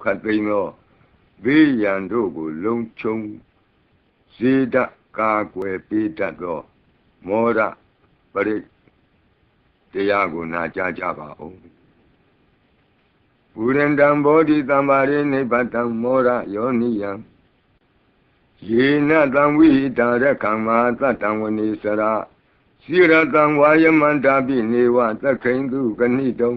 ခတ်သိမ်းသောဘေးရန်တို့ကိုလုံခြုံစေတတ်ကာကွယ်ပေးတတ်သောမောရပရိတရားကိုနာကြားကြပါဦးဘူရန္တံဘောဓိတံပါရိနိဗ္ဗတံမောရယောနိယံယေနတံဝိတာရခံမာသတ္တံဝနေစရာစိရတံဝါယမန္တာပိနေဝသက္ခိန္တုကဏိတုံ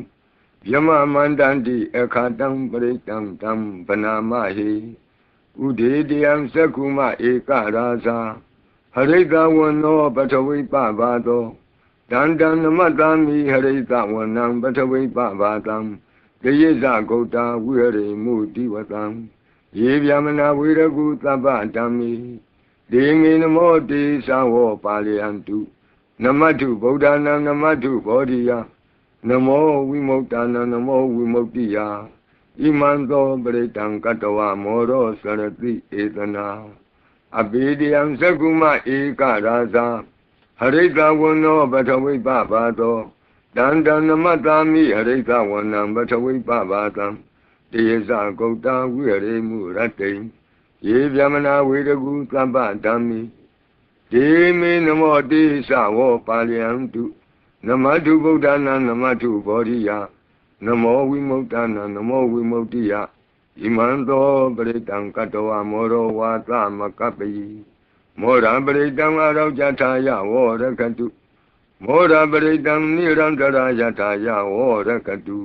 ယမမန္တန္တိအခါတံပရိတံတံဗနာမဟိဥဒေတယံသက္ခုမဧကရာဇာဟရိတဝနောပထဝိပဘာသောတန္တံနမတ္တမိဟရိတဝနံပထဝိပဘာတံတယေဇဂௌတာဝိဟရိမုတိဝတံယေဗျမနာဝေရကုသဗ္ဗဓမ္မိဒေမေနမောတေသဝောပါလယန္တုနမတ္ထုဗုဒ္ဓနာနမတ္ထုဘောဓိယနမောဝိမု tta နာနမောဝိမု tti ယဣမံသောပရိတံကတ္တဝမောရောစရတိဧတနာအပိဒယံသက္ကုမဧကရာဇာဟရိတဝနောပထဝိပဘာသောတန္တနမတ္တာမိဟရိတဝနံပထဝိပဘာတံတေဇဂௌတာဝိဟရိမုရတ္တိယေဗျမနာဝေရကုသဗ္ဗဓမ္မိဒေမေနမောတေသဝောပါလယန္တုနမတ္ထုဗုဒ္ဓနာနမတ္ထုဘောဓိယနမောဝိမု tta နာနမောဝိမု tti ယဣမံသောပရိတံကတ္တဝမောရောဝါသမကပ္ပိမောရပရိတံအရောကြထာယဝောရကတုမောရပရိတံနိရန္တရာယထာယဝောရကတု